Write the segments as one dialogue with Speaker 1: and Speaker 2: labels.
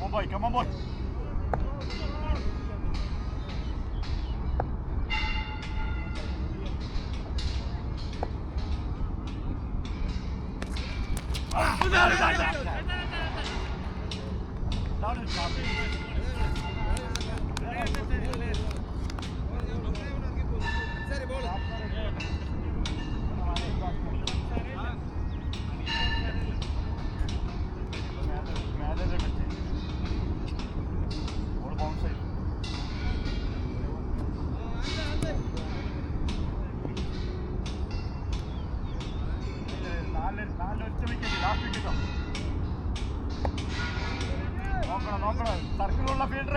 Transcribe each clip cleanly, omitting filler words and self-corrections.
Speaker 1: Come on, boy. സർക്കിളുള്ള fielder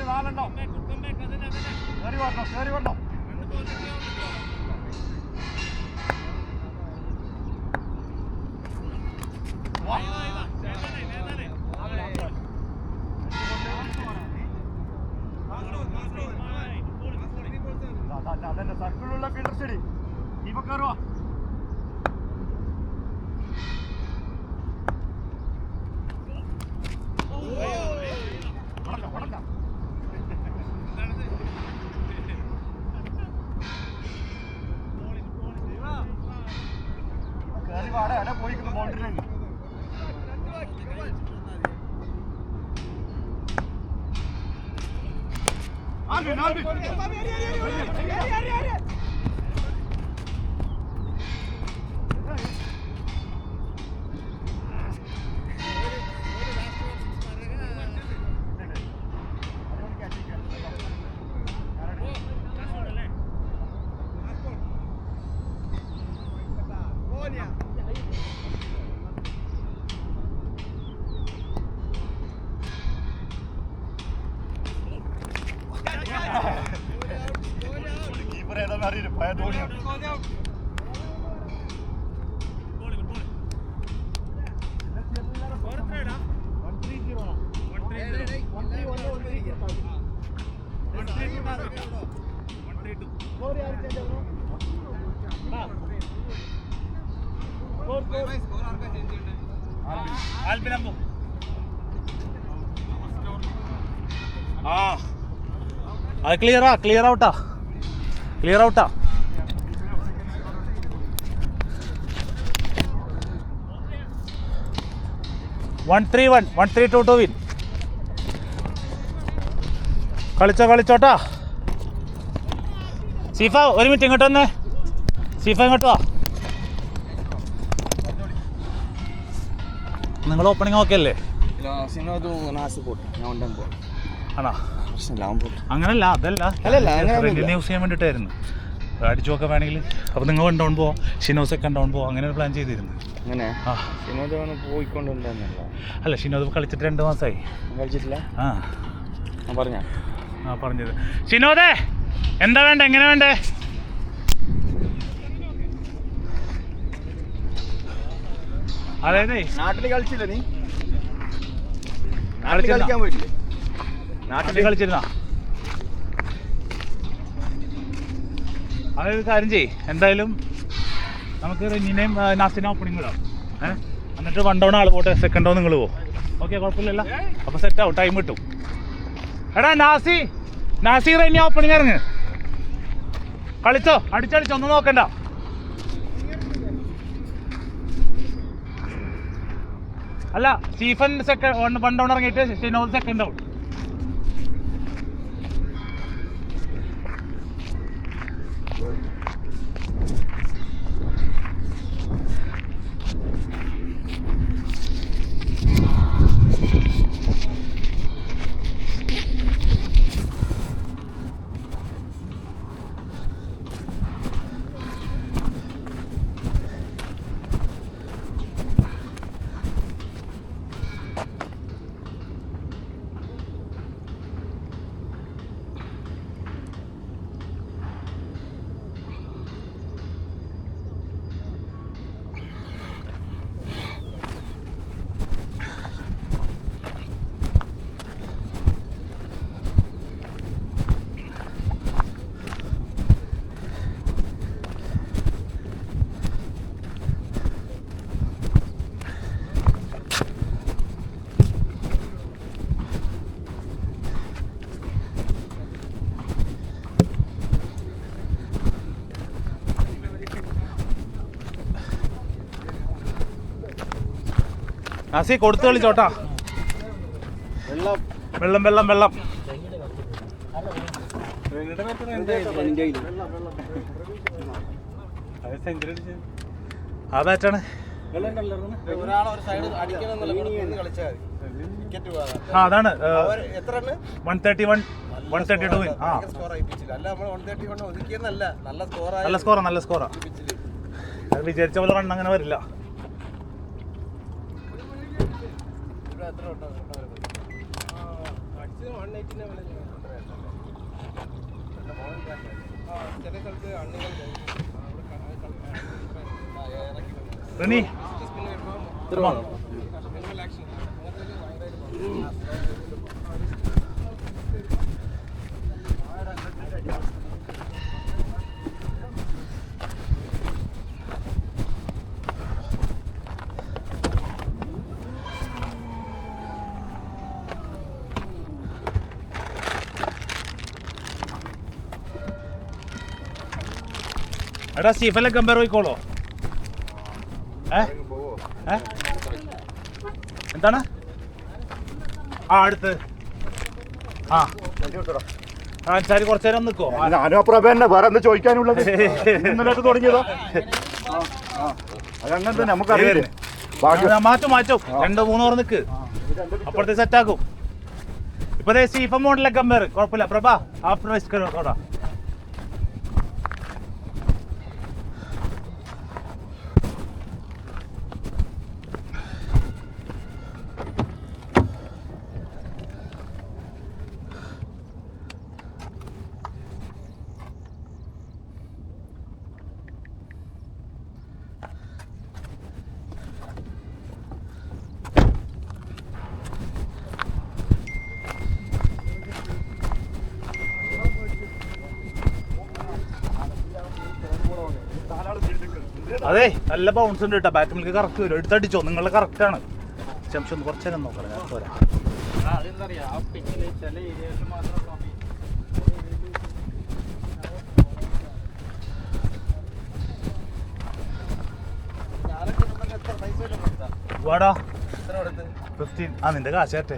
Speaker 1: നാലുണ്ടാവും. കയറി വരണം. അതന്നെ സർക്കിളുള്ള ഫീൽഡർ ശരി. ഇപ്പൊ കയറുവാ. കയറി വാട എവിടെ പോയിക്കുന്നു ബൗണ്ടറിയിലേക്ക്. കീപ്പർ ഏതാണെന്ന് അറിയില്ല. പഴയ ധോണിയാണ്.
Speaker 2: അത് ക്ലിയർ ഔട്ടാ 1-3-1 to win. കളിച്ചോട്ടാ. സീഫ ഒരു മിനിറ്റ് ഇങ്ങോട്ട് വന്നേ. സീഫ ഇങ്ങോട്ട് വാ. നിങ്ങൾ ഓപ്പണിങ് ഓക്കെ അല്ലേ? ആണോ? അങ്ങനല്ല, അതല്ല യൂസ് ചെയ്യാൻ വേണ്ടിയിട്ടായിരുന്നു. അടിച്ചു നോക്കാൻ വേണമെങ്കിൽ. അപ്പോൾ നിങ്ങൾ ഡൗൺ പോവാം, ഷിനോസ് സെക്കൻഡ് ഡൗൺ പോവാം, അങ്ങനെ പ്ലാൻ ചെയ്തിരുന്നു. അല്ല, ഷിനോദ് കളിച്ചിട്ട് 2 മാസമായി. പറഞ്ഞത്. ഷിനോദേ എന്താ വേണ്ടേ, എങ്ങനെ വേണ്ടേ? അതായത്
Speaker 1: നാട്ടിൽ കളിച്ചില്ല, നീ
Speaker 2: കളിക്കാൻ പോയിട്ടില്ലേ? നാട്ടിൽ കളിച്ചിരുന്നാ? അതൊരു കാര്യം ചെയ്യ്, എന്തായാലും നമുക്ക് റെനിനെയും നാസിനെ ഓപ്പണിംഗ് വിടാം. എന്നിട്ട് 1 ഡൗൺ ആൾ പോട്ടെ, സെക്കൻഡ് ഡൗൺ നിങ്ങൾ പോകും. ഓക്കെ, കുഴപ്പമില്ലല്ലോ. അപ്പോൾ സെറ്റ് ആവും, ടൈം കിട്ടും. എടാ നാസി റെനി ഓപ്പണിംഗ് ഇറങ്ങ്, കളിച്ചോ, അടിച്ചടിച്ചോ, ഒന്നും നോക്കണ്ട. അല്ല, സ്റ്റീഫൻ 1 ഡൗൺ ഇറങ്ങിയിട്ട് ഷിനോദ് സെക്കൻഡ് ഡൗൺ. നാസി കൊടുത്ത് കളിച്ചോട്ടാ. വെള്ളം വെള്ളം വെള്ളം. ആ ബാറ്റാണ്. ആ അതാണ് 131 132. ആ നല്ല സ്കോറാ നല്ല സ്കോറാ. അത് വിചാരിച്ച പോലെ റൺ അങ്ങനെ വരില്ല. റെനി എടാ സ്റ്റീഫനെ കമ്പയർ പോയിക്കോളോ. എന്താണ് ആ അടുത്ത് ചാരി കുറച്ചു നേരം നിൽക്കോ.
Speaker 1: ഞാനും അപ്പുറം വേറെ എന്താ ചോദിക്കാനുള്ളത്? ഇന്നലെ തുടങ്ങിയതോ അതങ്ങനെ തന്നെ നമുക്കറിയാം.
Speaker 2: മാറ്റും 2-3 ഓവർ നിൽക്ക്, അപ്പുറത്തെ സെറ്റാക്കും. ഇപ്പൊ സ്റ്റീഫ മോഡലെ കമ്പയർ കുഴപ്പമില്ല. പ്രഭ ആഫ്റ്റർ വെസ്കോടാ. അതെ നല്ല ബൗൺസ് ഉണ്ട് കേട്ടോ. ബാറ്റ്മിൽക്ക് കറക്റ്റ് വരും. എടുത്തടിച്ചോ, നിങ്ങളുടെ കറക്റ്റ് ആണ്. ശംശം ഒന്ന് കുറച്ച് നേരം നോക്കണം. ഞാൻ പോരാ. വാടാ 15. ആ നിന്റെ കാശാറ്റേ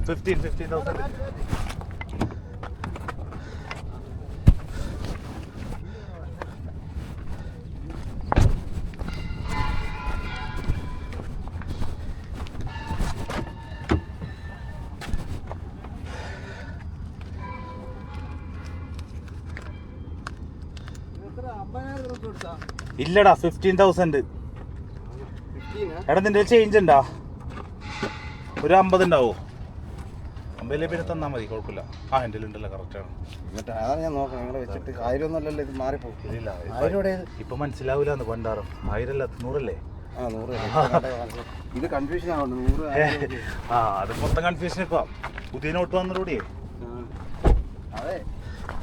Speaker 2: 15,000. ഇല്ലടാ 15,000. എടാ നിന്റെ ചേഞ്ച് ഉണ്ടാ? ഒരു 50 ഉണ്ടാവോ? 50 പിന്നെ തന്നാ മതി, കുഴപ്പമില്ല. ആ എൻ്റെ ഉണ്ടല്ലോ, കറക്റ്റാണ്. ഇപ്പൊ മനസ്സിലാവൂലെന്ന് പണ്ടാറും. 1000 അല്ല 100 അല്ലേ?
Speaker 3: ഇത് കൺഫ്യൂഷൻ ആവുന്നു.
Speaker 2: ആ അത് മൊത്തം കൺഫ്യൂഷൻ ഇപ്പൊ പുതിയ നോട്ട് വന്നതോടെ.
Speaker 3: അതെ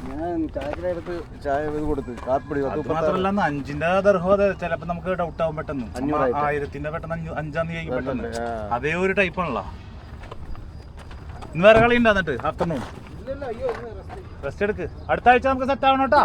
Speaker 3: ഞാൻ ചായക്കടയെടുത്ത് ചായ കൊടുത്ത് കാപ്പിടി
Speaker 2: മാത്രമല്ല 5ന്റെ ദർഹം. ചിലപ്പോ നമുക്ക് ഡൗട്ട് ആവും പെട്ടെന്ന്. 1000ന്റെ പെട്ടെന്ന് 5,000 തീയതി പെട്ടെന്ന്. അതേ ഒരു ടൈപ്പാണല്ലോ. ഇന്ന് വേറെ കളി ഉണ്ടാ? എന്നിട്ട് ആഫ്റ്റർനൂൺ റെസ്റ്റ് എടുക്ക്. അടുത്ത ആഴ്ച നമുക്ക് സെറ്റ് ആവണം കേട്ടാ.